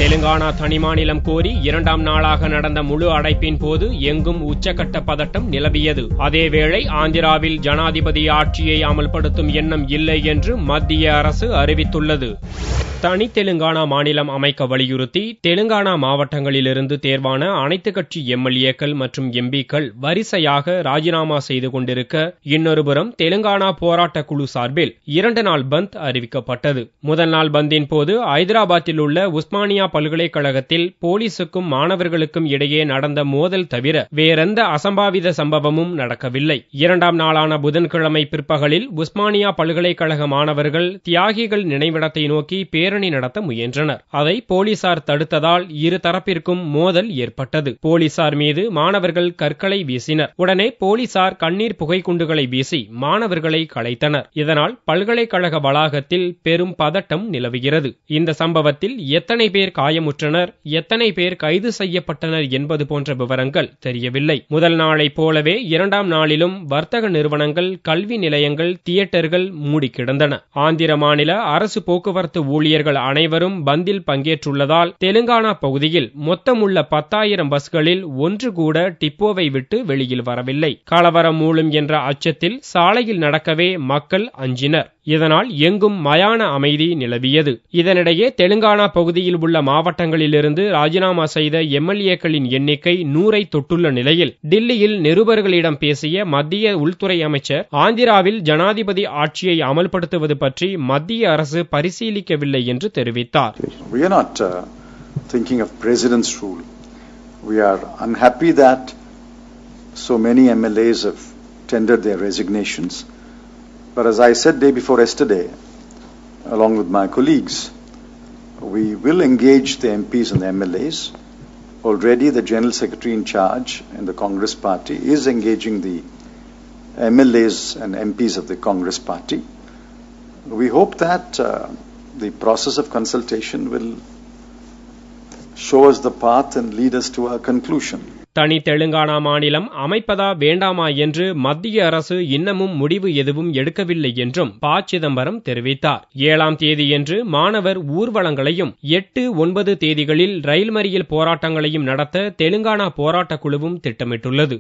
தெலுங்கானா தனிமாநிலம் கோரி இரண்டாம் நாளாக நடந்த முழு அடைப்பின் போது எங்கும் உச்சகட்ட பதட்டம் நிலவியது. அதேவேளை ஆந்திராவில் ஜனாதிபதி ஆட்சியை அமல்படுத்தும் எண்ணம் இல்லை என்று மத்திய அரசு அறிவித்துள்ளது. தனி தெலுங்கானா மாநிலம் அமைக்க வலியுறுத்தி தெலுங்கானா மாவட்டங்களிலிருந்து தேர்வான அனைத்துக் கட்சி எம்எல்ஏக்கள் மற்றும் எம்பிக்கள் வரிசையாக ராஜினாமா செய்து கொண்டிருக்க, இன்னொருபுறம் தெலுங்கானா போராட்ட குழு சார்பில் 2 நாள் பந்த் அறிவிக்கப்பட்டது. முதல் நாள் பந்தின் போது ஐதராபாத்தில் உள்ள உஸ்மானியா பல்கலைக்கழகத்தில் போலீசுக்கும் மாணவர்களுக்கும் இடையே நடந்த மோதல் தவிர வேறெந்த அசம்பாவித சம்பவமும் நடக்கவில்லை. 2ஆம் நாளான புதன்கிழமை பிற்பகலில் உஸ்மானியா பல்கலைக்கழக மாணவர்கள் தியாகிகள் நினைவிடத்தை நோக்கி பேரணி நடத்த முயன்றனர். அதை போலீசார் தடுத்ததால் இரு தரப்பிற்கும் மோதல் ஏற்பட்டது. போலீசார் மீது மாணவர்கள் கற்களை வீசினர். உடனே போலீசார் கண்ணீர் புகைக்குண்டுகளை வீசி மாணவர்களை கலைத்தனர். இதனால் பல்கலைக்கழக வளாகத்தில் பெரும் பதட்டம் நிலவுகிறது. இந்த சம்பவத்தில் எத்தனை பேர் காயமுற்றனர், எத்தனை பேர் கைது செய்யப்பட்டனர் என்பது போன்ற விவரங்கள் தெரியவில்லை. முதல் நாளை போலவே 2ஆம் நாளிலும் வர்த்தக நிறுவனங்கள், கல்வி நிலையங்கள், தியேட்டர்கள் மூடி கிடந்தன. ஆந்திர மாநில அரசு போக்குவரத்து ஊழியர்கள் அனைவரும் பந்தில் பங்கேற்றுள்ளதால் தெலுங்கானா பகுதியில் மொத்தமுள்ள 10,000 பஸ்களில் ஒன்று கூட டிப்போவை விட்டு வெளியில் வரவில்லை. கலவரம் மூளும் என்ற அச்சத்தில் சாலையில் நடக்கவே மக்கள் அஞ்சினர். இதனால் எங்கும் மயான அமைதி நிலவியது. இதனிடையே தெலுங்கானா பகுதியில் உள்ள மாவட்டங்களிலிருந்து ராஜினாமா செய்த எம்எல்ஏக்களின் எண்ணிக்கை 100ஐ தொட்டுள்ள நிலையில் டில்லியில் நிருபர்களிடம் பேசிய மத்திய உள்துறை அமைச்சர், ஆந்திராவில் ஜனாதிபதி ஆட்சியை அமல்படுத்துவது பற்றி மத்திய அரசு பரிசீலிக்கவில்லை என்று தெரிவித்தார். We are not thinking of president's rule. We are unhappy that so many MLAs have tendered their resignations. But as I said day before yesterday, along with my colleagues, we will engage the MPs and the MLAs. Already the General Secretary in charge in the Congress Party is engaging the MLAs and MPs of the Congress Party. We hope that the process of consultation will show us the path and lead us to a conclusion. தனி தெலுங்கானா மாநிலம் அமைப்பதா வேண்டாமா என்று மத்திய அரசு இன்னமும் முடிவு எதுவும் எடுக்கவில்லை என்றும் ப. சிதம்பரம் தெரிவித்தார். 7ஆம் தேதியன்று மாணவர் ஊர்வலங்களையும் 8, 9 தேதிகளில் ரயில் மறியல் போராட்டங்களையும் நடத்த தெலுங்கானா போராட்டக் குழுவும் திட்டமிட்டுள்ளது.